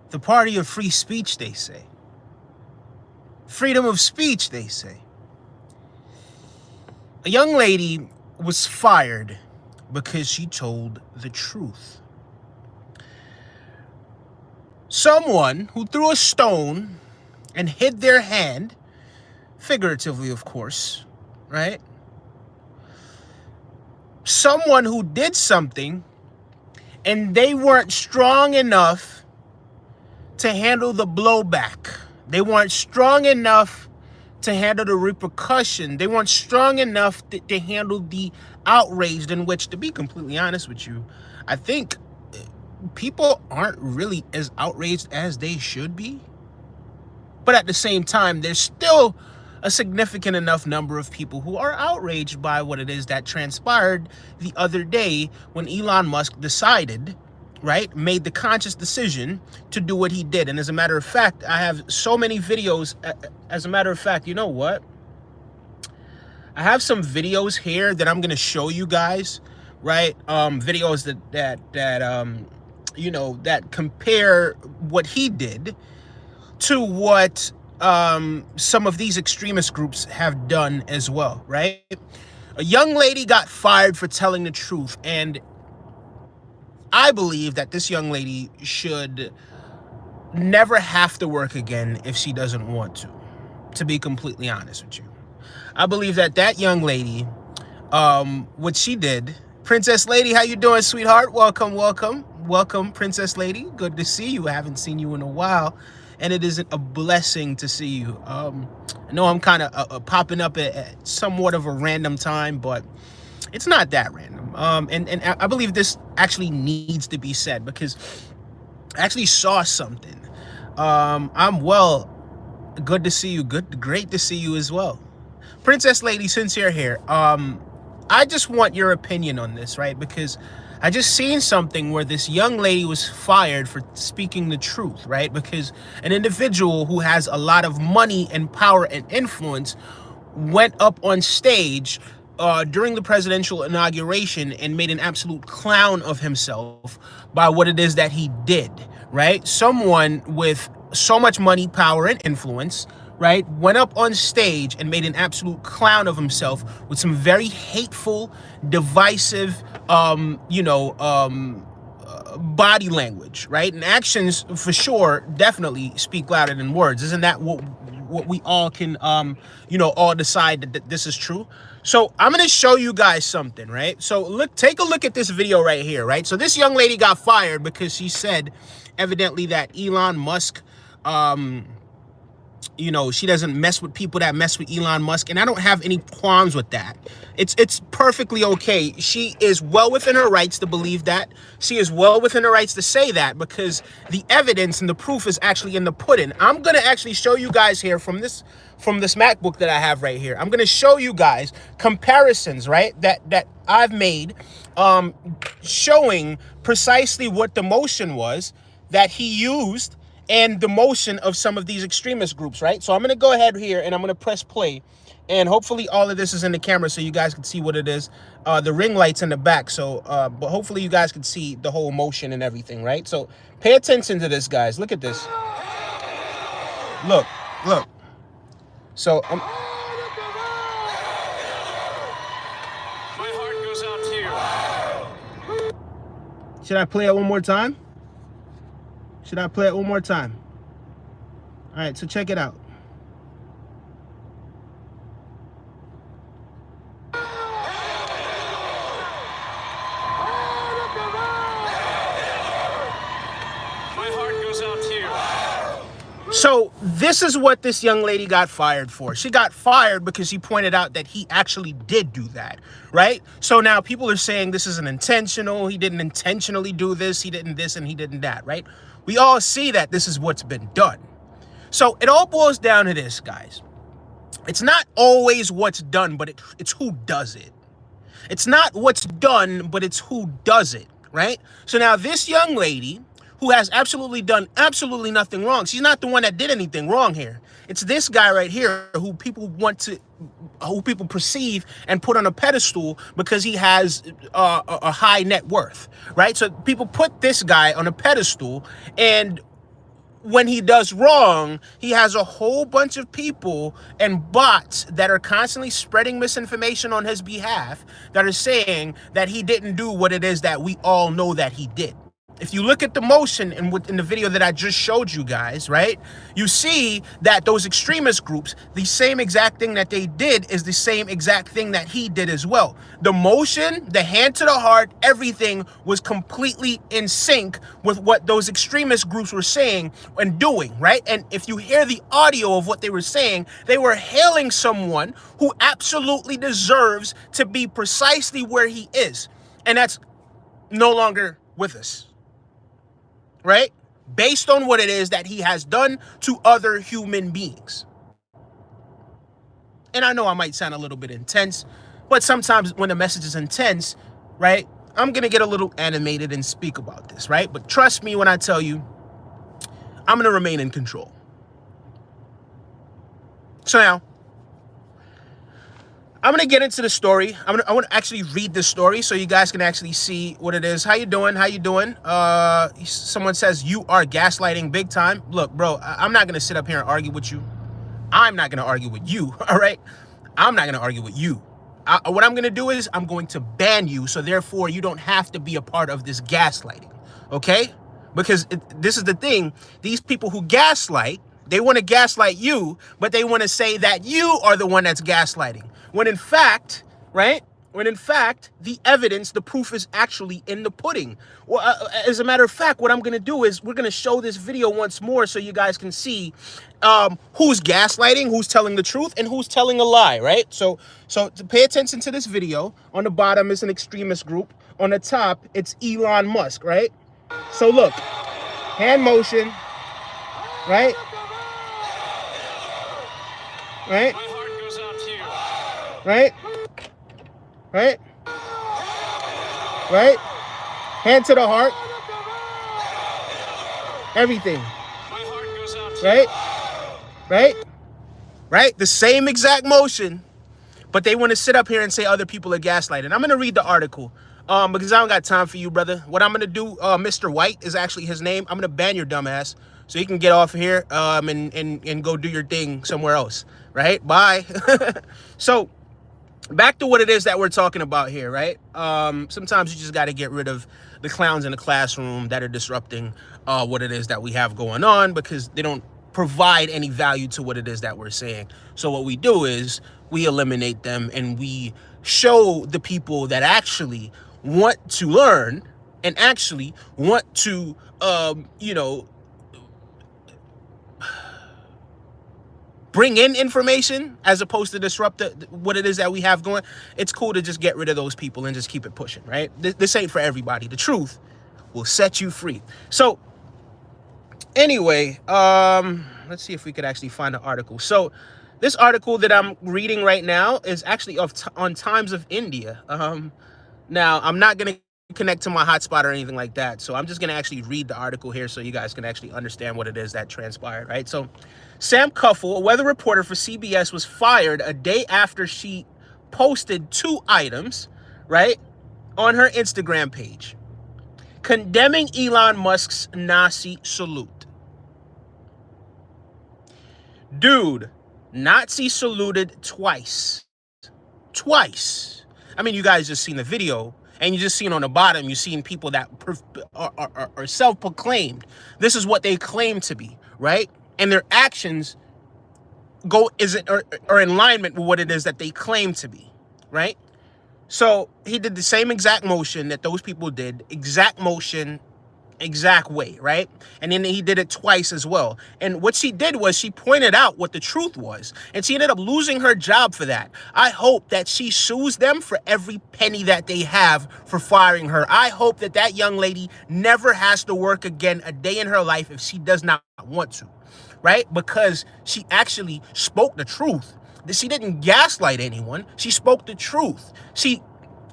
The party of free speech, they say. Freedom of speech, they say. A young lady was fired because she told the truth. Someone who threw a stone and hid their hand, figuratively, of course, right? Someone who did something and they weren't strong enough to handle the blowback. They weren't strong enough to handle the repercussion. They weren't strong enough to handle the outrage, in which, to be completely honest with you, I think people aren't really as outraged as they should be. But at the same time, there's still a significant enough number of people who are outraged by what it is that transpired the other day when Elon Musk decided, right, made the conscious decision to do what he did. And as a matter of fact, I have so many videos. As a matter of fact, you know what? I have some videos here that I'm going to show you guys, right? Videos that compare what he did to what some of these extremist groups have done as well, right? A young lady got fired for telling the truth, and I believe that this young lady should never have to work again if she doesn't want to be completely honest with you. I believe that young lady, what she did, Princess Lady, how you doing, sweetheart? Welcome, Princess Lady. Good to see you. I haven't seen you in a while, and it is a blessing to see you. I know I'm kind of popping up at somewhat of a random time, but it's not that random. And I believe this actually needs to be said because I actually saw something. I'm well. Good to see you. Great to see you as well. Princess Lady, since you're here, I just want your opinion on this, right? Because I just seen something where this young lady was fired for speaking the truth, right? Because an individual who has a lot of money and power and influence went up on stage during the presidential inauguration and made an absolute clown of himself by what it is that he did, right? Someone with so much money, power, and influence, right, went up on stage and made an absolute clown of himself with some very hateful, divisive, body language, right? And actions, for sure, definitely speak louder than words. Isn't that what we all can, all decide that this is true? So I'm going to show you guys something, right? So take a look at this video right here, right? So this young lady got fired because she said, evidently, that Elon Musk, she doesn't mess with people that mess with Elon Musk, and I don't have any qualms with that. It's perfectly okay. She is well within her rights to believe that. She is well within her rights to say that because the evidence and the proof is actually in the pudding. I'm gonna actually show you guys here from this MacBook that I have right here. I'm gonna show you guys comparisons, right, that I've made, showing precisely what the motion was that he used and the motion of some of these extremist groups, right? So I'm going to go ahead here and I'm going to press play. And hopefully all of this is in the camera so you guys can see what it is. The ring light's in the back, so but hopefully you guys can see the whole motion and everything, right? So pay attention to this, guys. Look at this. Look. So my heart goes out to you. Should I play it one more time? All right, so check it out. My heart goes out to you. So this is what this young lady got fired for. She got fired because she pointed out that he actually did do that, right? So now people are saying this isn't intentional. He didn't intentionally do this. He didn't this and he didn't that, right? We all see that this is what's been done. So it all boils down to this, guys. It's not always what's done, but it's who does it. It's not what's done, but it's who does it, right? So now this young lady who has done absolutely nothing wrong. She's not the one that did anything wrong here. It's this guy right here who people perceive and put on a pedestal because he has a high net worth, right? So people put this guy on a pedestal, and when he does wrong, he has a whole bunch of people and bots that are constantly spreading misinformation on his behalf that are saying that he didn't do what it is that we all know that he did. If you look at the motion in the video that I just showed you guys, right, you see that those extremist groups, the same exact thing that they did is the same exact thing that he did as well. The motion, the hand to the heart, everything was completely in sync with what those extremist groups were saying and doing, right? And if you hear the audio of what they were saying, they were hailing someone who absolutely deserves to be precisely where he is. And that's no longer with us. Right? Based on what it is that he has done to other human beings. And I know I might sound a little bit intense, but sometimes when the message is intense, right, I'm going to get a little animated and speak about this, right? But trust me when I tell you, I'm going to remain in control. So now, I'm going to get into the story. I want to actually read the story so you guys can actually see what it is. How you doing? How you doing? Someone says, you are gaslighting big time. Look, bro, I'm not going to sit up here and argue with you. I'm not going to argue with you, all right? I'm not going to argue with you. What I'm going to do is I'm going to ban you, so therefore you don't have to be a part of this gaslighting, okay? Because this is the thing. These people who gaslight, they want to gaslight you, but they want to say that you are the one that's gaslighting. When in fact, right? When in fact, the evidence, the proof is actually in the pudding. Well, as a matter of fact, what I'm going to do is we're going to show this video once more so you guys can see who's gaslighting, who's telling the truth, and who's telling a lie, right? So to pay attention to this video. On the bottom is an extremist group. On the top, it's Elon Musk, right? So look, hand motion, right? Right? My heart goes out to you. Right? Right? Right? Hand to the heart. Everything. My heart goes out to Right? Right? Right? The same exact motion, but they want to sit up here and say other people are gaslighting. I'm going to read the article because I don't got time for you, brother. What I'm going to do, Mr. White is actually his name. I'm going to ban your dumb ass so you can get off here and go do your thing somewhere else. Right? Bye. So, back to what it is that we're talking about here, right? Sometimes you just got to get rid of the clowns in the classroom that are disrupting what it is that we have going on because they don't provide any value to what it is that we're saying. So what we do is we eliminate them and we show the people that actually want to learn and actually want to, bring in information as opposed to disrupt what it is that we have going. It's cool to just get rid of those people and just keep it pushing, right? This ain't for everybody. The truth will set you free. So anyway, let's see if we could actually find an article. So this article that I'm reading right now is actually on Times of India. Now, I'm not going to connect to my hotspot or anything like that. So I'm just going to actually read the article here so you guys can actually understand what it is that transpired, right? So Sam Kuffel, a weather reporter for CBS, was fired a day after she posted 2 items, right, on her Instagram page, condemning Elon Musk's Nazi salute. Dude, Nazi saluted twice. Twice. I mean, you guys just seen the video, and you just seen on the bottom, you seen people that are self-proclaimed. This is what they claim to be, right? And their actions are in alignment with what it is that they claim to be, right? So he did the same exact motion that those people did, exact motion, exact way, right? And then he did it twice as well. And what she did was she pointed out what the truth was, and she ended up losing her job for that. I hope that she sues them for every penny that they have for firing her. I hope that that young lady never has to work again a day in her life if she does not want to, right? Because she actually spoke the truth. She didn't gaslight anyone. She spoke the truth. She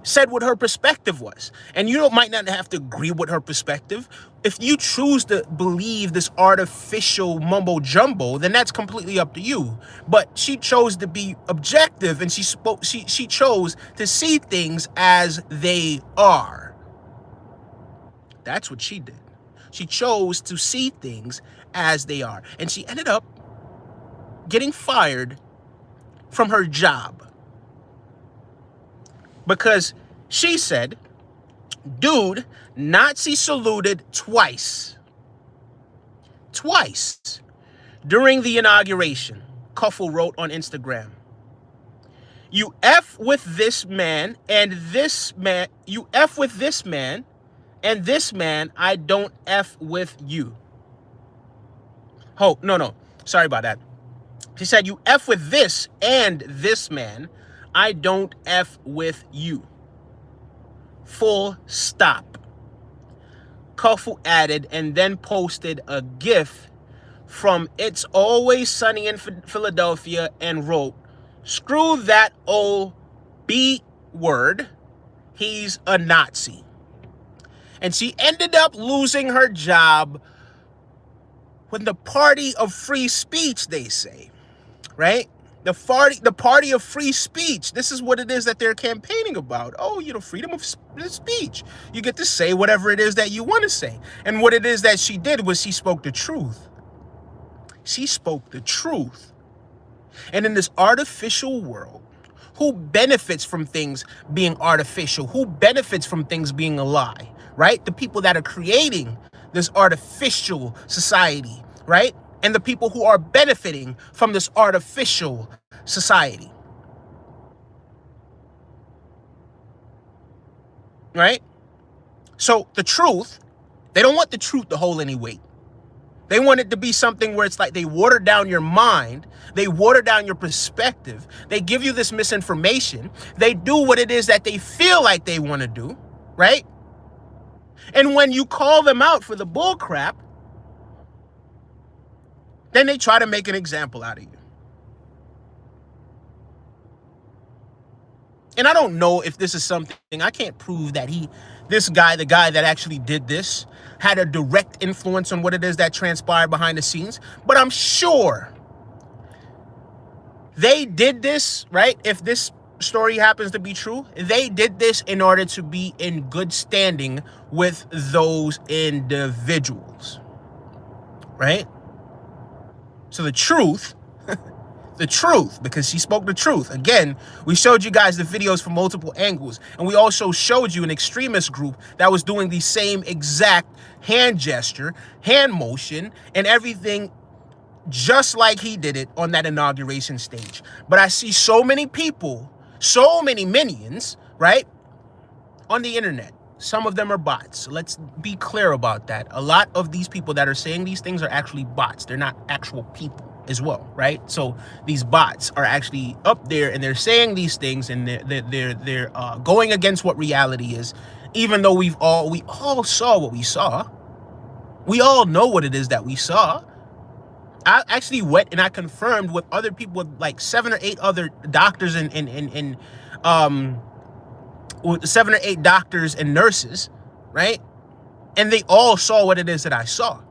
said what her perspective was. And you might not have to agree with her perspective. If you choose to believe this artificial mumbo jumbo, then that's completely up to you. But she chose to be objective, and she chose to see things as they are. That's what she did. She chose to see things as they are. And she ended up getting fired from her job because she said, dude, Nazi saluted twice. Twice during the inauguration. Kuffel wrote on Instagram, you F with this man and this man, you F with this man and this man, I don't F with you. Oh, no. Sorry about that. She said, you F with this and this man, I don't F with you. Full stop. Kuffel added and then posted a GIF from It's Always Sunny in Philadelphia and wrote, screw that old B word, he's a Nazi. And she ended up losing her job when the party of free speech, they say, right? The party of free speech. This is what it is that they're campaigning about. Oh, freedom of speech. You get to say whatever it is that you want to say. And what it is that she did was she spoke the truth. She spoke the truth. And in this artificial world, who benefits from things being artificial? Who benefits from things being a lie, right? The people that are creating this artificial society, right? And the people who are benefiting from this artificial society, right? So the truth, they don't want the truth to hold any weight. They want it to be something where it's like they water down your mind. They water down your perspective. They give you this misinformation. They do what it is that they feel like they want to do, right? And when you call them out for the bull crap, then they try to make an example out of you. And I don't know if this is something, I can't prove that the guy that actually did this, had a direct influence on what it is that transpired behind the scenes. But I'm sure they did this, right? If this story happens to be true, they did this in order to be in good standing with those individuals, right? So the truth, because she spoke the truth. Again, we showed you guys the videos from multiple angles, and we also showed you an extremist group that was doing the same exact hand gesture, hand motion, and everything just like he did it on that inauguration stage. But I see so many people, so many minions, right, on the internet. Some of them are bots. Let's be clear about that. A lot of these people that are saying these things are actually bots. They're not actual people as well, right? So these bots are actually up there and they're saying these things, and they're going against what reality is, even though we all saw what we saw. We all know what it is that we saw. I actually went and I confirmed with other people, with like 7 or 8 other doctors and 7 or 8 doctors and nurses, right? And they all saw what it is that I saw.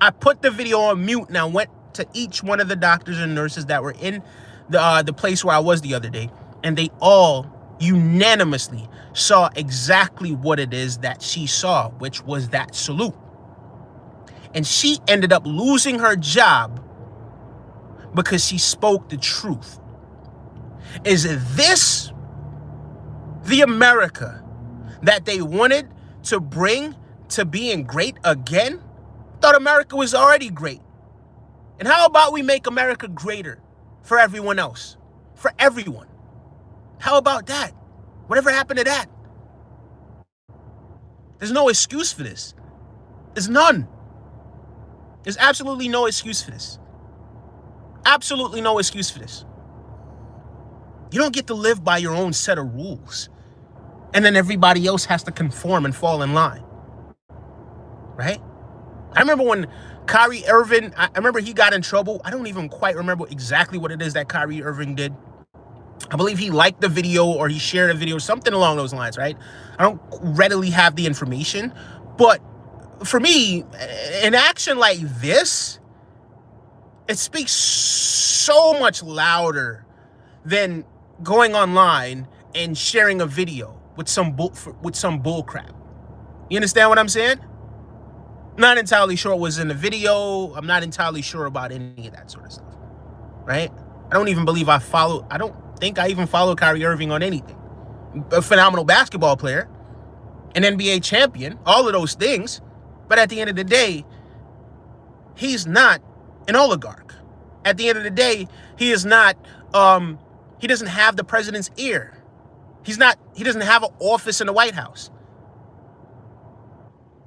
I put the video on mute and I went to each one of the doctors and nurses that were in the place where I was the other day, and they all unanimously saw exactly what it is that she saw, which was that salute. And she ended up losing her job because she spoke the truth. Is this the America that they wanted to bring to being great again? Thought America was already great. And how about we make America greater for everyone else? For everyone. How about that? Whatever happened to that? There's no excuse for this. There's none. There's absolutely no excuse for this. Absolutely no excuse for this. You don't get to live by your own set of rules, and then everybody else has to conform and fall in line, right? I remember when Kyrie Irving, I remember he got in trouble. I don't even quite remember exactly what it is that Kyrie Irving did. I believe he liked the video or he shared a video, something along those lines, right? I don't readily have the information, but for me, an action like this, it speaks so much louder than going online and sharing a video with some bull crap. You understand what I'm saying? Not entirely sure what was in the video. I'm not entirely sure about any of that sort of stuff, right? I don't think I even follow Kyrie Irving on anything. A phenomenal basketball player, an NBA champion, all of those things. But at the end of the day, he's not an oligarch. At the end of the day, he is not, he doesn't have the president's ear. He doesn't have an office in the White House.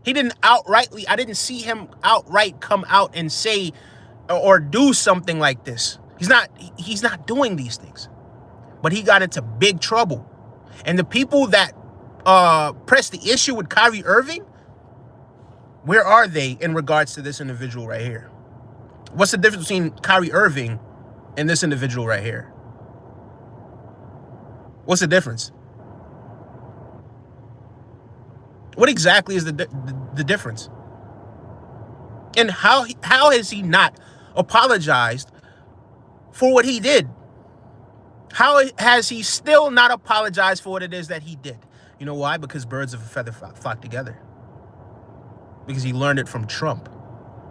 I didn't see him outright come out and say or do something like this. He's not doing these things. But he got into big trouble. And the people that pressed the issue with Kyrie Irving, where are they in regards to this individual right here? What's the difference between Kyrie Irving and this individual right here? What's the difference? What exactly is the difference? And how has he not apologized for what he did? How has he still not apologized for what it is that he did? You know why? Because birds of a feather flock together. Because he learned it from Trump.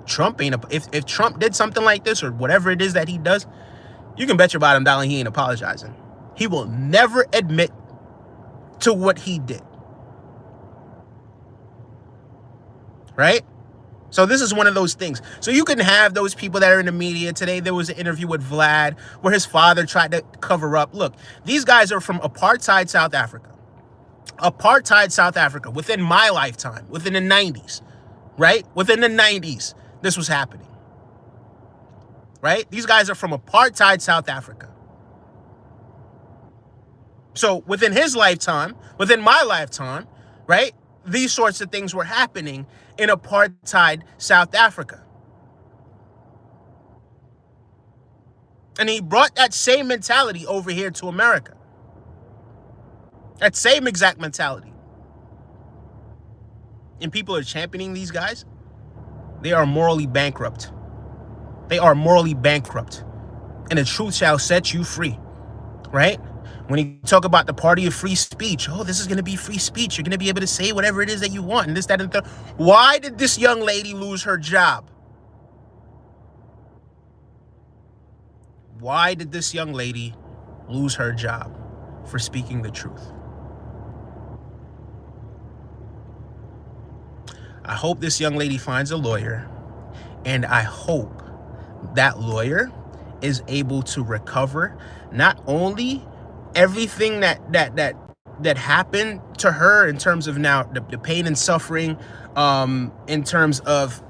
If Trump did something like this or whatever it is that he does, you can bet your bottom dollar he ain't apologizing. He will never admit to what he did. Right? So this is one of those things. So you can have those people that are in the media. Today there was an interview with Vlad where his father tried to cover up. Look, these guys are from apartheid South Africa. Apartheid South Africa within my lifetime, within the 90s, right? Within the 90s, this was happening. Right? These guys are from apartheid South Africa. So within his lifetime, within my lifetime, right? These sorts of things were happening in apartheid South Africa. And he brought that same mentality over here to America. That same exact mentality. And people are championing these guys. They are morally bankrupt. They are morally bankrupt. And the truth shall set you free. Right? When you talk about the party of free speech, oh, this is going to be free speech. You're going to be able to say whatever it is that you want and this, that, and the third. Why did this young lady lose her job? Why did this young lady lose her job for speaking the truth? I hope this young lady finds a lawyer, and I hope that lawyer is able to recover not only everything that happened to her in terms of now the pain and suffering, in terms of,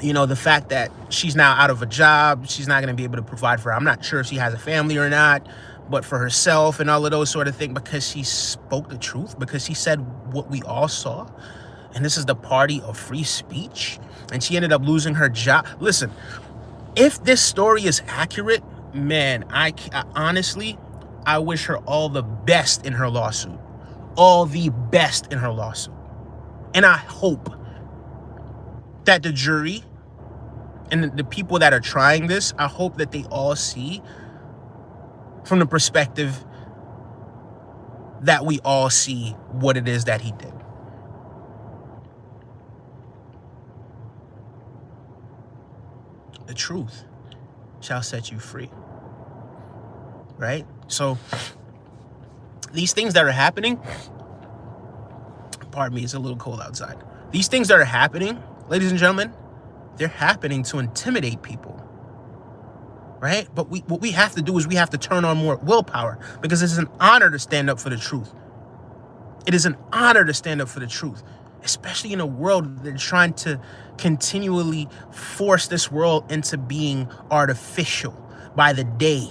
you know, the fact that she's now out of a job, she's not going to be able to provide for her. I'm not sure if she has a family or not, but for herself and all of those sort of things, because she spoke the truth, because she said what we all saw. And this is the party of free speech. And she ended up losing her job. Listen, if this story is accurate, man, I honestly, I wish her all the best in her lawsuit. All the best in her lawsuit. And I hope that the jury and the people that are trying this, I hope that they all see from the perspective that we all see what it is that he did. The truth shall set you free. Right? So these things that are happening, pardon me, it's a little cold outside. These things that are happening, ladies and gentlemen, they're happening to intimidate people. Right? But what we have to do is we have to turn on more willpower, because it's an honor to stand up for the truth. It is an honor to stand up for the truth, especially in a world that's trying to continually force this world into being artificial by the day,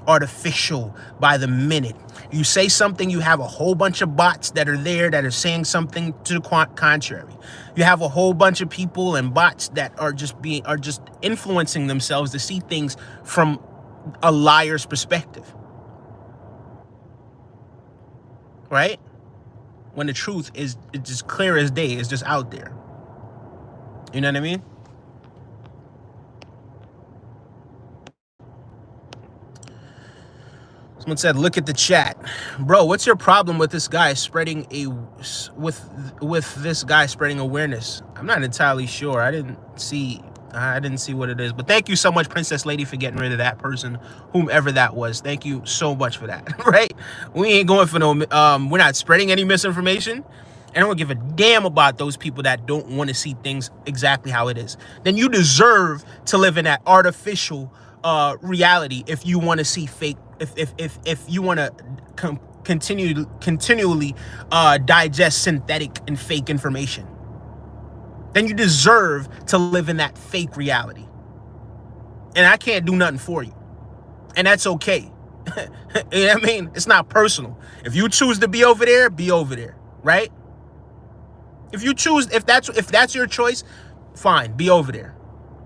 artificial by the minute. You say something, you have a whole bunch of bots that are there that are saying something to the contrary. You have a whole bunch of people and bots that are just influencing themselves to see things from a liar's perspective. Right? When the truth is just clear as day, it's just out there. You know what I mean? Someone said, "Look at the chat, bro. What's your problem with this guy spreading with this guy spreading awareness?" I'm not entirely sure. I didn't see what it is. But thank you so much, Princess Lady, for getting rid of that person, whomever that was. Thank you so much for that. Right? We ain't going for no. We're not spreading any misinformation. And I don't give a damn about those people that don't want to see things exactly how it is. Then you deserve to live in that artificial reality if you want to see fake. If you want to continually digest synthetic and fake information, then you deserve to live in that fake reality. And I can't do nothing for you, and that's okay. You know what I mean? It's not personal. If you choose to be over there, right? If you choose, if that's your choice, fine, be over there.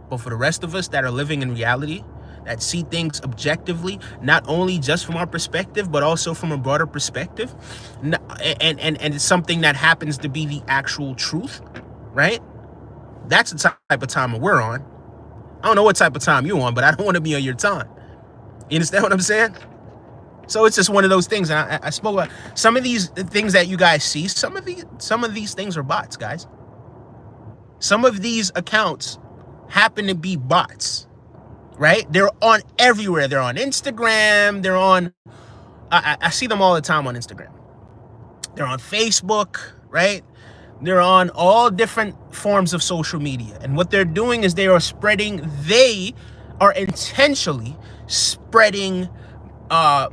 But for the rest of us that are living in reality, that see things objectively, not only just from our perspective, but also from a broader perspective, and it's something that happens to be the actual truth, right? That's the type of time we're on. I don't know what type of time you're on, but I don't want to be on your time. You understand what I'm saying? So it's just one of those things. And I spoke about some of these things that you guys see. Some of these things are bots, guys. Some of these accounts happen to be bots, right? They're on everywhere. They're on Instagram. They're on, I see them all the time on Instagram. They're on Facebook, right? They're on all different forms of social media. And what they're doing is they are intentionally spreading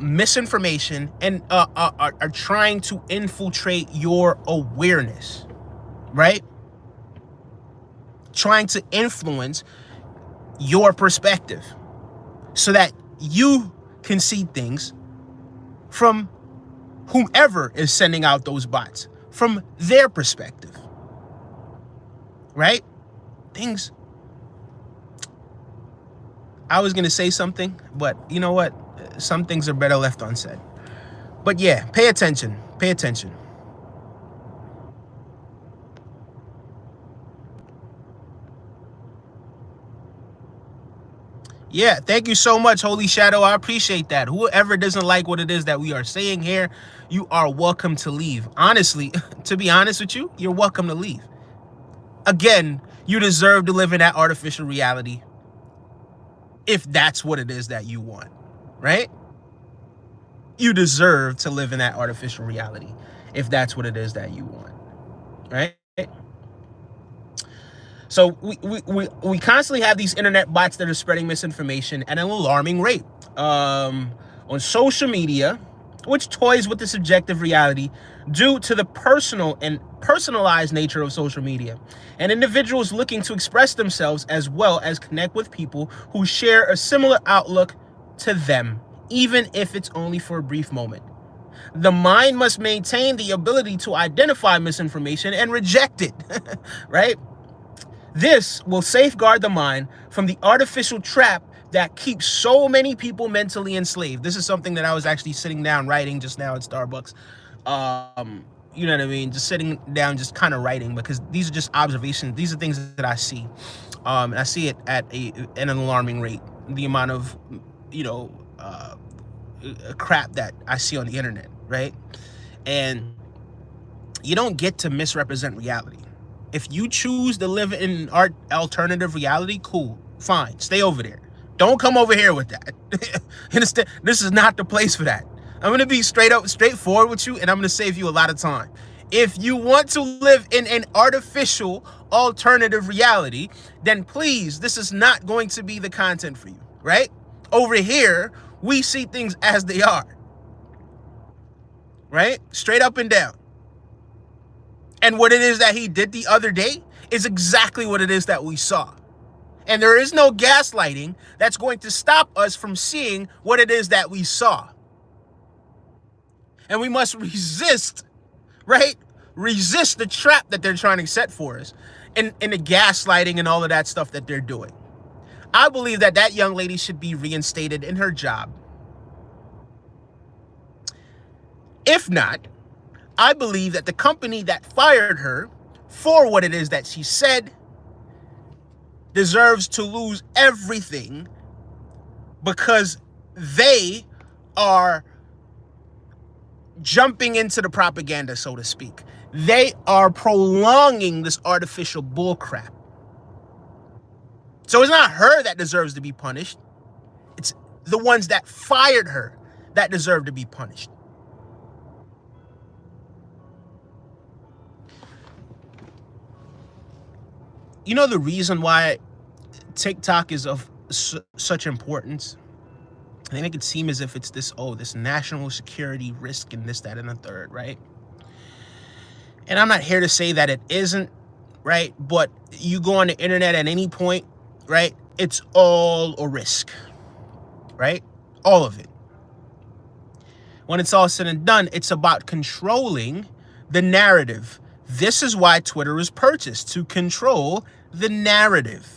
misinformation and are trying to infiltrate your awareness, right? Trying to influence your perspective so that you can see things from whomever is sending out those bots, from their perspective, right? Things. I was going to say something, but you know what? Some things are better left unsaid. But yeah, pay attention. Pay attention. Yeah, thank you so much, Holy Shadow. I appreciate that. Whoever doesn't like what it is that we are saying here, you are welcome to leave. Honestly, to be honest with you, you're welcome to leave. Again, you deserve to live in that artificial reality if that's what it is that you want, right? You deserve to live in that artificial reality if that's what it is that you want, right? So we constantly have these internet bots that are spreading misinformation at an alarming rate on social media, which toys with the subjective reality due to the personal and personalized nature of social media, and individuals looking to express themselves as well as connect with people who share a similar outlook to them, even if it's only for a brief moment. The mind must maintain the ability to identify misinformation and reject it, right? This will safeguard the mind from the artificial trap that keeps so many people mentally enslaved. This is something that I was actually sitting down writing just now at Starbucks. You know what I mean? Just sitting down, just kind of writing, because these are just observations. These are things that I see. And I see it at an alarming rate. The amount of, crap that I see on the internet, right? And you don't get to misrepresent reality. If you choose to live in an alternative reality, cool, fine, stay over there. Don't come over here with that. Understand? This is not the place for that. I'm going to be straightforward with you, and I'm going to save you a lot of time. If you want to live in an artificial alternative reality, then please, this is not going to be the content for you, right? Over here, we see things as they are, right? Straight up and down. And what it is that he did the other day is exactly what it is that we saw. And there is no gaslighting that's going to stop us from seeing what it is that we saw. And we must resist, right? Resist the trap that they're trying to set for us and the gaslighting and all of that stuff that they're doing. I believe that that young lady should be reinstated in her job. If not, I believe that the company that fired her for what it is that she said deserves to lose everything, because they are jumping into the propaganda, so to speak. They are prolonging this artificial bullcrap. So it's not her that deserves to be punished. It's the ones that fired her that deserve to be punished. You know the reason why TikTok is of such importance? They make it seem as if it's this national security risk and this, that, and the third, right? And I'm not here to say that it isn't, right? But you go on the internet at any point, right? It's all a risk, right? All of it. When it's all said and done, it's about controlling the narrative. This is why Twitter was purchased, to control the narrative.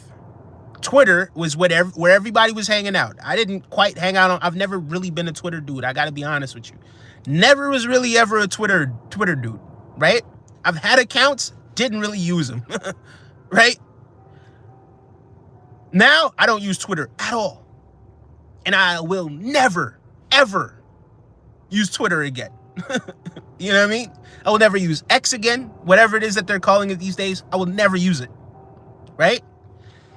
Twitter was where everybody was hanging out. I didn't quite hang out on. I've never really been a Twitter dude. I got to be honest with you. Never was really ever a Twitter dude, right? I've had accounts, didn't really use them, right? Now I don't use Twitter at all, and I will never ever use Twitter again. You know what I mean? I will never use X again, whatever it is that they're calling it these days. I will never use it, right?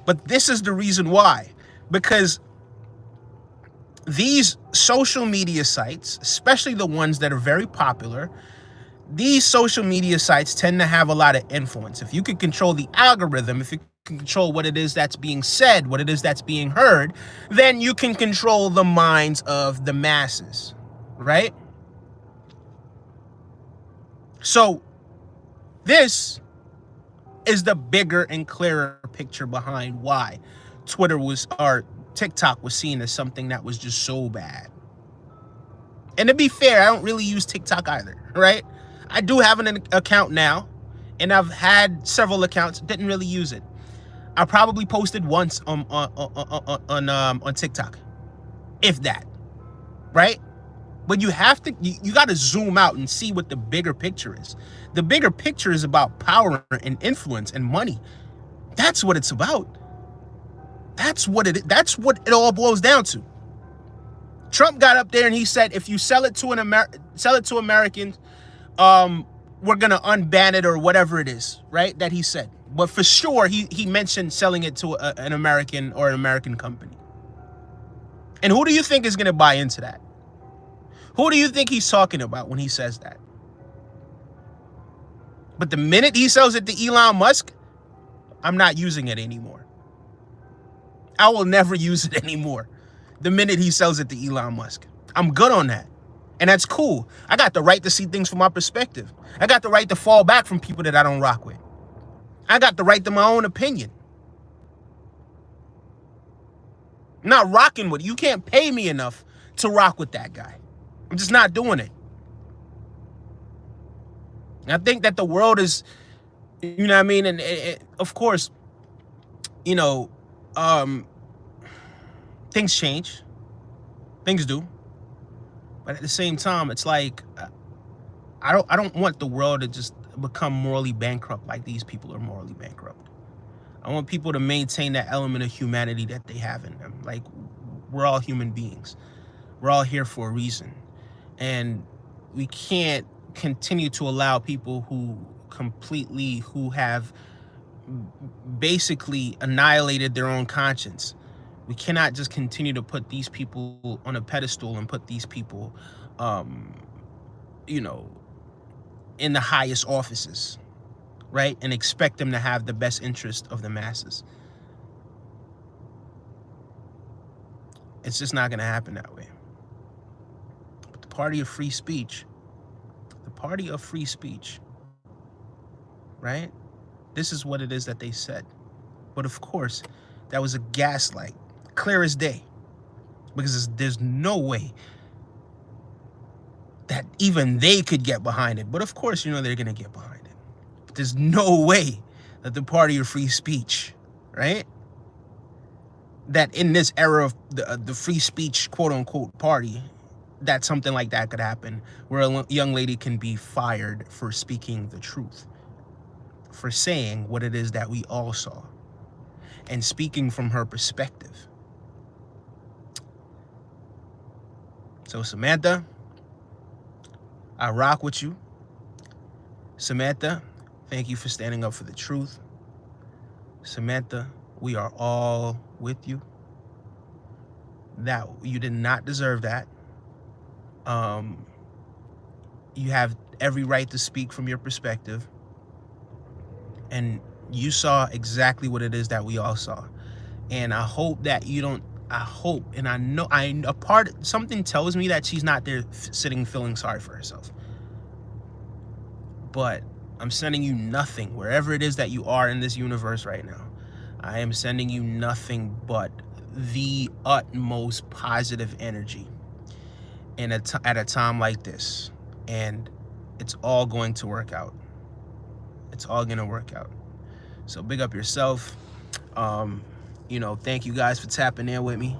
But this is the reason why, because these social media sites, especially the ones that are very popular, these social media sites tend to have a lot of influence. If you can control the algorithm, if you can control what it is that's being said, what it is that's being heard, then you can control the minds of the masses, right? So this is the bigger and clearer picture behind why TikTok was seen as something that was just so bad. And to be fair, I don't really use TikTok either, right? I do have an account now, and I've had several accounts, didn't really use it. I probably posted once on TikTok, if that, right? But you have to, you got to zoom out and see what the bigger picture is. The bigger picture is about power and influence and money. That's what it's about. That's what it all boils down to. Trump got up there and he said, if you sell it to Americans, we're gonna unban it or whatever it is, right? That he said. But for sure, he mentioned selling it to an American or an American company. And who do you think is gonna buy into that? Who do you think he's talking about when he says that? But the minute he sells it to Elon Musk, I'm not using it anymore. I will never use it anymore. The minute he sells it to Elon Musk. I'm good on that. And that's cool. I got the right to see things from my perspective. I got the right to fall back from people that I don't rock with. I got the right to my own opinion. I'm not rocking with it. You can't pay me enough to rock with that guy. I'm just not doing it. And I think that the world is, you know what I mean? And of course, you know, things change. Things do. But at the same time, it's like, I don't want the world to just become morally bankrupt like these people are morally bankrupt. I want people to maintain that element of humanity that they have in them. Like, we're all human beings. We're all here for a reason. And we can't continue to allow people who have basically annihilated their own conscience. We cannot just continue to put these people on a pedestal and put these people, you know, in the highest offices, right? And expect them to have the best interest of the masses. It's just not going to happen that way. But the party of free speech, right? This is what it is that they said. But of course, that was a gaslight, clear as day, because there's no way that even they could get behind it. But of course, you know, they're going to get behind it. But there's no way that the party of free speech, right? That in this era of the free speech, quote unquote, party, that something like that could happen, where a young lady can be fired for speaking the truth, for saying what it is that we all saw, and speaking from her perspective. So Samantha, I rock with you. Samantha, thank you for standing up for the truth. Samantha, we are all with you. That you did not deserve that. Um, you have every right to speak from your perspective, and you saw exactly what it is that we all saw. And I hope that you don't. I hope, and I know, something tells me that she's not there sitting feeling sorry for herself. But I'm sending you nothing wherever it is that you are in this universe right now. I am sending you nothing but the utmost positive energy at a time like this. And it's all going to work out. It's all going to work out. So big up yourself. Thank you guys for tapping in with me.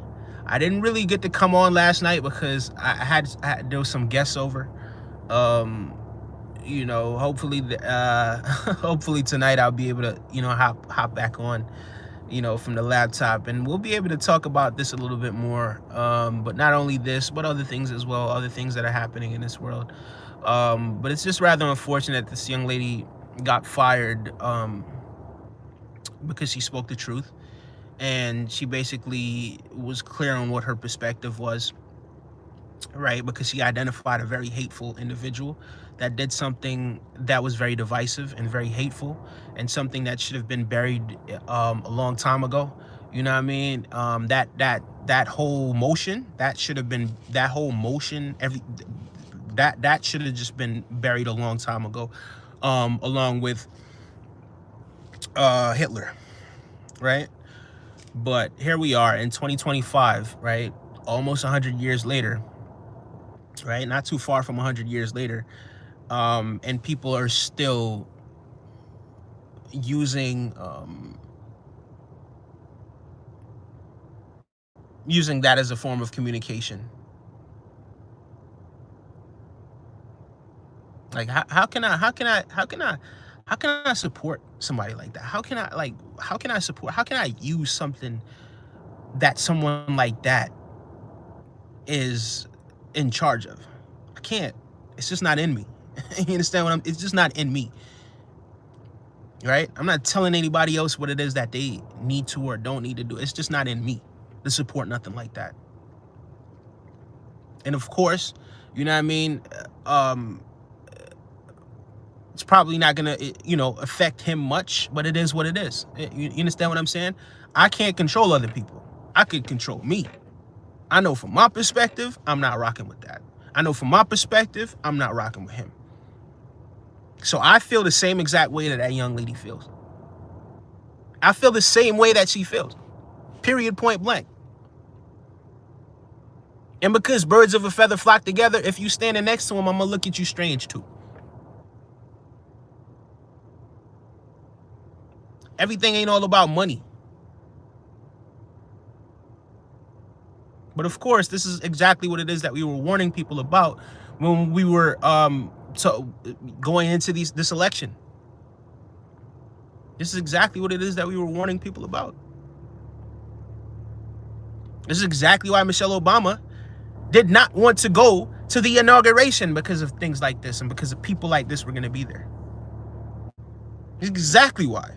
I didn't really get to come on last night because there was some guests over. Hopefully, hopefully tonight I'll be able to, hop back on, from the laptop, and we'll be able to talk about this a little bit more. But not only this, but other things as well, other things that are happening in this world. But it's just rather unfortunate this young lady got fired because she spoke the truth, and she basically was clear on what her perspective was. Right, because she identified a very hateful individual that did something that was very divisive and very hateful, and something that should have been buried a long time ago. You know what I mean? That whole motion, that should have been that whole motion. That should have just been buried a long time ago, along with Hitler, right? But here we are in 2025, right? Almost 100 years later. Right, not too far from 100 years later, and people are still using that as a form of communication. Like, how can I support somebody like that? How can I use something that someone like that is in charge of? I can't. It's just not in me. You understand it's just not in me. Right? I'm not telling anybody else what it is that they need to or don't need to do. It's just not in me to support nothing like that. And of course, you know what I mean? It's probably not gonna, affect him much, but it is what it is. You understand what I'm saying? I can't control other people. I could control me. I know from my perspective, I'm not rocking with that. I know from my perspective, I'm not rocking with him. So I feel the same exact way that young lady feels. I feel the same way that she feels. Period, point blank. And because birds of a feather flock together, if you standing next to him, I'm gonna look at you strange too. Everything ain't all about money. But of course, this is exactly what it is that we were warning people about when we were going into this election. This is exactly what it is that we were warning people about. This is exactly why Michelle Obama did not want to go to the inauguration, because of things like this and because of people like this were going to be there. This is exactly why.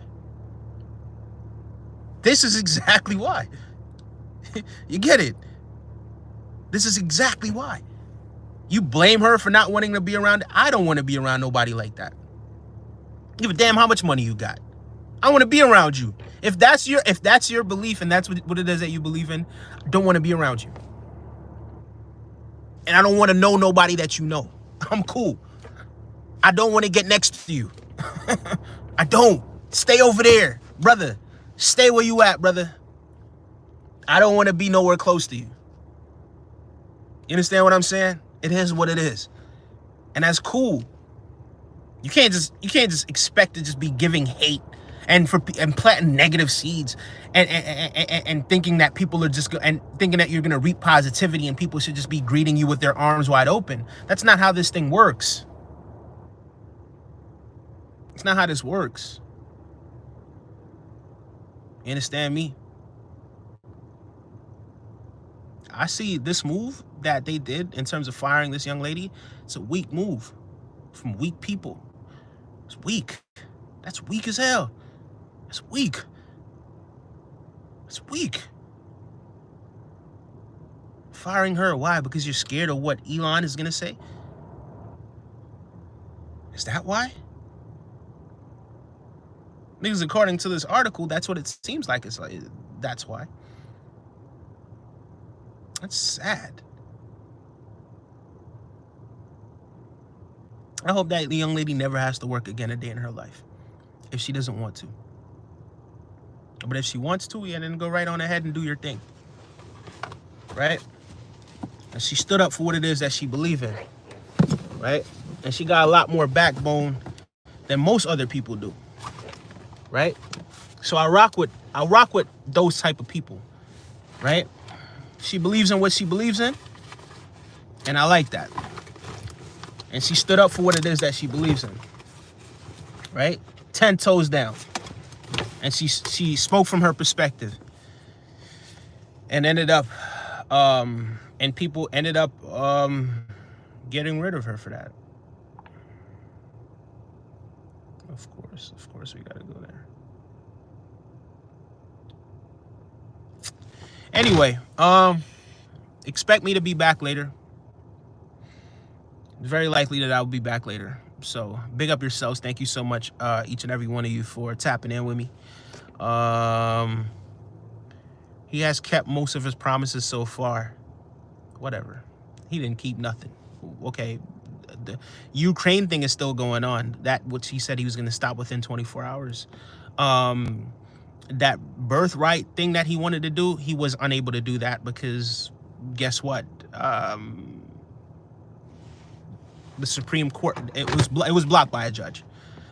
This is exactly why. You get it? This is exactly why. You blame her for not wanting to be around. I don't want to be around nobody like that. Give a damn how much money you got. I want to be around you. If that's your belief and that's what it is that you believe in, I don't want to be around you. And I don't want to know nobody that you know. I'm cool. I don't want to get next to you. I don't. Stay over there, brother. Stay where you at, brother. I don't want to be nowhere close to you. You understand what I'm saying? It is what it is. And that's cool. You can't just expect to just be giving hate and planting negative seeds and thinking that people are thinking that you're gonna reap positivity and people should just be greeting you with their arms wide open. That's not how this thing works. It's not how this works. You understand me? I see this move that they did in terms of firing this young lady. It's a weak move from weak people. It's weak. That's weak as hell. It's weak. It's weak. Firing her, why? Because you're scared of what Elon is gonna say? Is that why? Because according to this article, that's what it seems like. It's like, that's why. That's sad. I hope that the young lady never has to work again a day in her life, if she doesn't want to. But if she wants to, yeah, then go right on ahead and do your thing, right? And she stood up for what it is that she believes in, right? And she got a lot more backbone than most other people do, right? So I rock with those type of people, right? She believes in what she believes in, and I like that. And she stood up for what it is that she believes in, right? 10 toes down. And she spoke from her perspective, and ended up, and people ended up getting rid of her for that. Of course, we gotta go there. Anyway, expect me to be back later. It's very likely that I'll be back later. So big up yourselves. Thank you so much, each and every one of you, for tapping in with me. He has kept most of his promises so far. Whatever. He didn't keep nothing. Okay. The Ukraine thing is still going on. That which he said he was going to stop within 24 hours. That birthright thing that he wanted to do, he was unable to do that because guess what? The Supreme Court, it was blocked by a judge.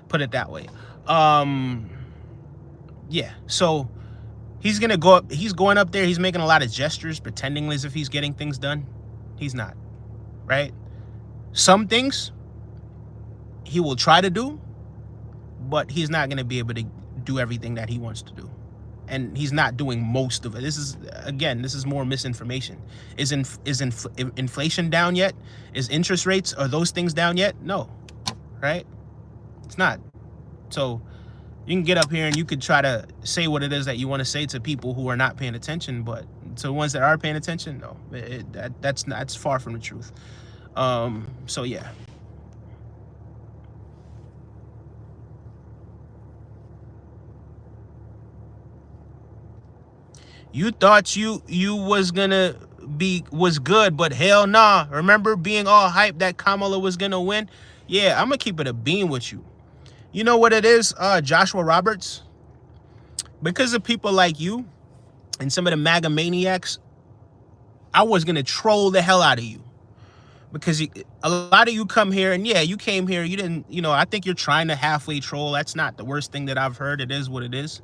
Put it that way. Yeah. So he's gonna go up. He's going up there. He's making a lot of gestures, pretending as if he's getting things done. He's not. Right? Some things he will try to do, but he's not gonna be able to do everything that he wants to do. And he's not doing most of it. This is more misinformation. Is inflation down yet? Is interest rates, are those things down yet? No, right? It's not. So you can get up here and you could try to say what it is that you want to say to people who are not paying attention, but to the ones that are paying attention, no, that's far from the truth. So yeah. You thought you was gonna was good, but hell nah. Remember being all hyped that Kamala was gonna win? Yeah, I'm gonna keep it a beam with you. You know what it is, Joshua Roberts? Because of people like you and some of the MAGA maniacs, I was gonna troll the hell out of you. Because a lot of you come here, and yeah, you came here, you didn't, I think you're trying to halfway troll. That's not the worst thing that I've heard. It is what it is.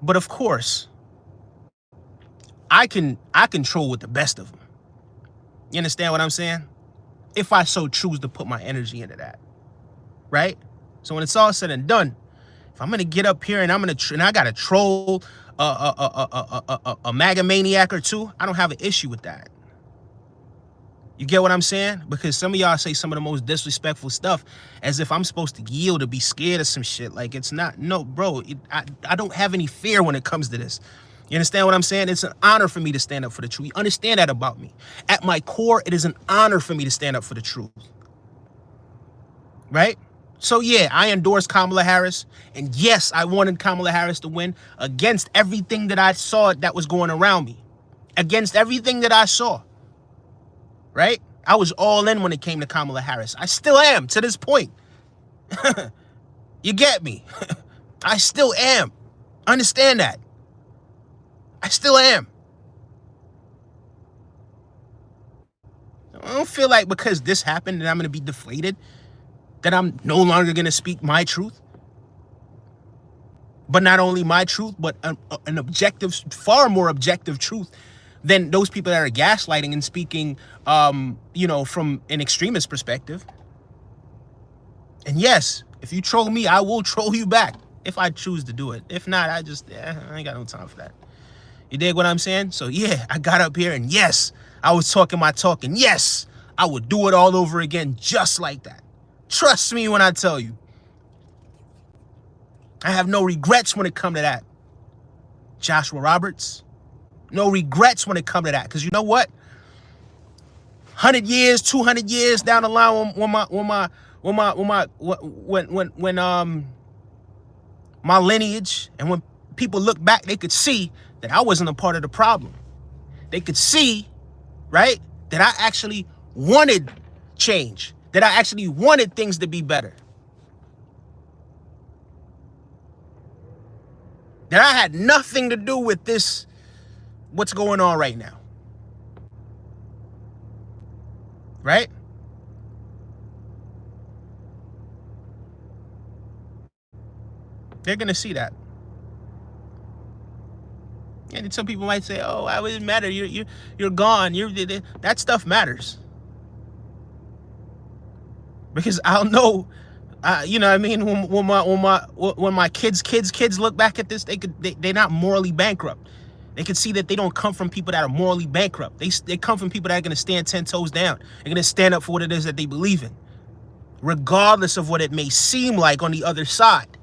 But of course, I can troll with the best of them. You understand what I'm saying? If I so choose to put my energy into that, right? So when it's all said and done, if I'm gonna get up here and I gotta troll a MAGA maniac or two, I don't have an issue with that. You get what I'm saying? Because some of y'all say some of the most disrespectful stuff as if I'm supposed to yield or be scared of some shit. Like, it's not. No, bro, I don't have any fear when it comes to this. You understand what I'm saying? It's an honor for me to stand up for the truth. You understand that about me. At my core, it is an honor for me to stand up for the truth. Right? So yeah, I endorsed Kamala Harris. And yes, I wanted Kamala Harris to win against everything that I saw that was going around me. Against everything that I saw. Right? I was all in when it came to Kamala Harris. I still am to this point. You get me? I still am. Understand that. I still am. I don't feel like because this happened that I'm going to be deflated, that I'm no longer going to speak my truth. But not only my truth, but an objective, far more objective truth than those people that are gaslighting and speaking, from an extremist perspective. And yes, if you troll me, I will troll you back if I choose to do it. If not, I ain't got no time for that. You dig what I'm saying? So yeah, I got up here and yes, I was talking my talk, and yes, I would do it all over again just like that. Trust me when I tell you. I have no regrets when it comes to that. Joshua Roberts, no regrets when it comes to that. Because you know what? 100 years, 200 years down the line, when my lineage, and when people look back, they could see that I wasn't a part of the problem. They could see, right, that I actually wanted change, that I actually wanted things to be better, that I had nothing to do with this, what's going on right now, right? They're gonna see that. And some people might say, "Oh, it doesn't matter. You're gone. That stuff matters." Because I'll know, you know what I mean, when my kids look back at this, they're not morally bankrupt. They can see that they don't come from people that are morally bankrupt. They come from people that are going to stand 10 toes down. They're going to stand up for what it is that they believe in, regardless of what it may seem like on the other side,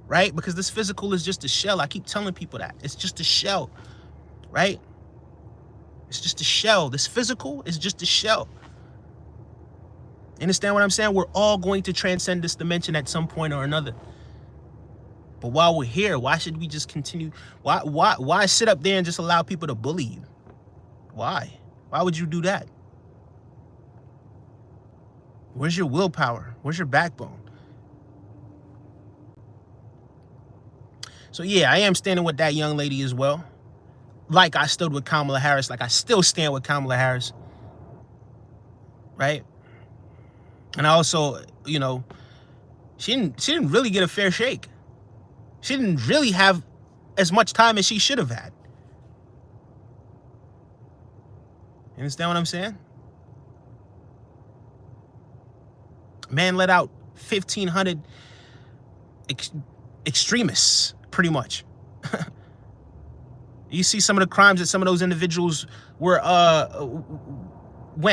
right? Because this physical is just a shell. I keep telling people that. It's just a shell, right? It's just a shell. This physical is just a shell. Understand what I'm saying? We're all going to transcend this dimension at some point or another. But while we're here, why should we just continue? Why sit up there and just allow people to bully you? Why? Why would you do that? Where's your willpower? Where's your backbone? So yeah, I am standing with that young lady as well. Like I stood with Kamala Harris, like I still stand with Kamala Harris. Right? And I also, you know, she didn't really get a fair shake. She didn't really have as much time as she should have had. You understand what I'm saying? Man let out 1,500 extremists, pretty much. You see some of the crimes that some of those individuals went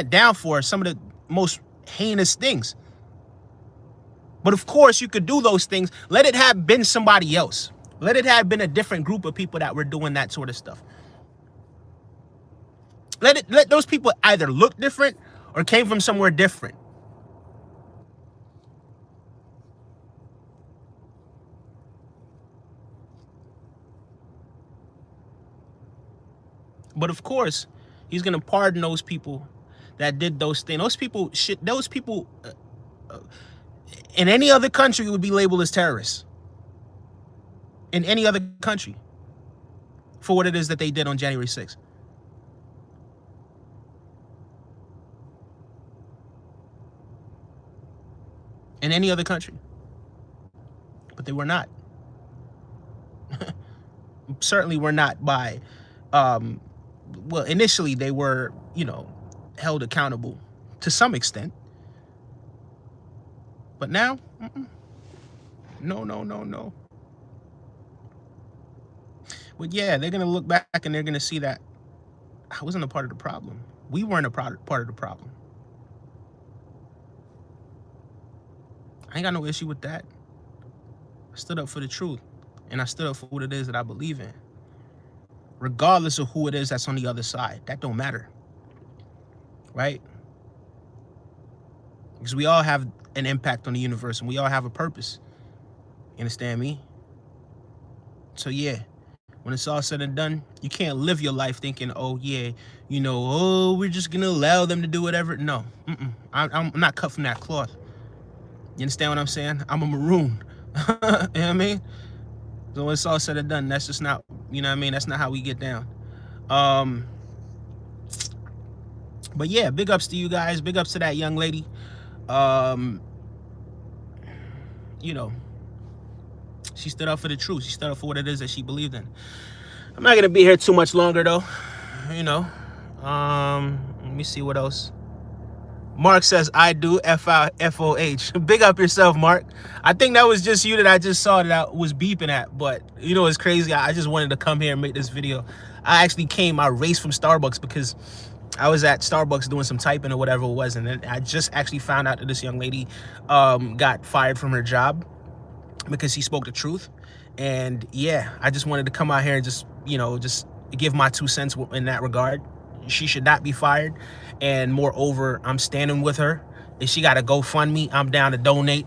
down for, some of the most heinous things. But of course, you could do those things. Let it have been somebody else. Let it have been a different group of people that were doing that sort of stuff. Let those people either look different or came from somewhere different. But of course, he's gonna pardon those people that did those things. Those people in any other country would be labeled as terrorists. In any other country, for what it is that they did on January 6th. In any other country. But they were not. Certainly were not by, well, initially they were, you know, held accountable to some extent. But now, no. But yeah, they're going to look back and they're going to see that I wasn't a part of the problem. We weren't a part of the problem. I ain't got no issue with that. I stood up for the truth. And I stood up for what it is that I believe in. Regardless of who it is that's on the other side. That don't matter. Right? Because we all have an impact on the universe and we all have a purpose. You understand me? So yeah, when it's all said and done, you can't live your life thinking, oh yeah, you know, oh, we're just gonna allow them to do whatever. No, I'm not cut from that cloth. You understand what I'm saying? I'm a maroon. You know what I mean? So when it's all said and done, that's just not, you know what I mean? That's not how we get down. But yeah, big ups to you guys. Big ups to that young lady. You know, she stood up for the truth. She stood up for what it is that she believed in. I'm not gonna be here too much longer though. You know, let me see what else. Mark says, I do, F-O-H. Big up yourself, Mark. I think that was just you that I just saw that I was beeping at. But, you know, it's crazy. I just wanted to come here and make this video. I raced from Starbucks because I was at Starbucks doing some typing or whatever it was. And then I just actually found out that this young lady got fired from her job because she spoke the truth. And, yeah, I just wanted to come out here and just, you know, just give my 2 cents in that regard. She should not be fired. And moreover, I'm standing with her. If she got to GoFundMe, I'm down to donate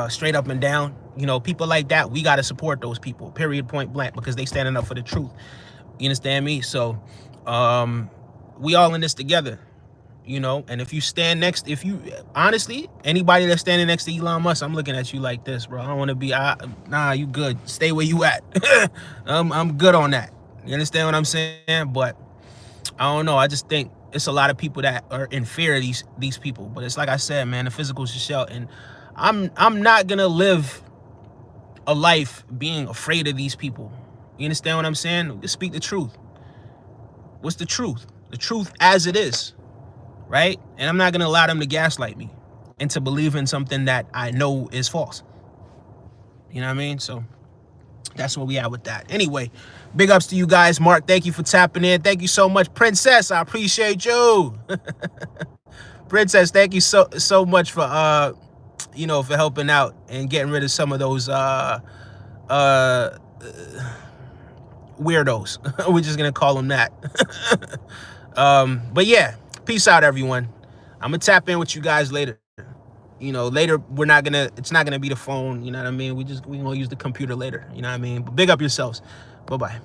straight up and down. You know, people like that, we got to support those people, period, point blank, because they standing up for the truth. You understand me? So we all in this together, you know. And if you stand next, honestly, anybody that's standing next to Elon Musk, I'm looking at you like this, bro. I don't want to be, nah, you good. Stay where you at. I'm good on that. You understand what I'm saying? But I don't know. I just think it's a lot of people that are in fear of these people. But it's like I said, man, the physical is shell. And I'm not gonna live a life being afraid of these people. You understand what I'm saying? Just speak the truth. What's the truth? The truth as it is, right? And I'm not gonna allow them to gaslight me into believing something that I know is false. You know what I mean? So that's where we at with that. Anyway, big ups to you guys. Mark, thank you for tapping in. Thank you so much. Princess, I appreciate you. Princess, thank you so much for you know, for helping out and getting rid of some of those weirdos. We're just gonna call them that. But yeah, peace out, everyone. I'm gonna tap in with you guys later. You know, later it's not gonna be the phone, you know what I mean? We gonna use the computer later, you know what I mean? But big up yourselves. Bye-bye.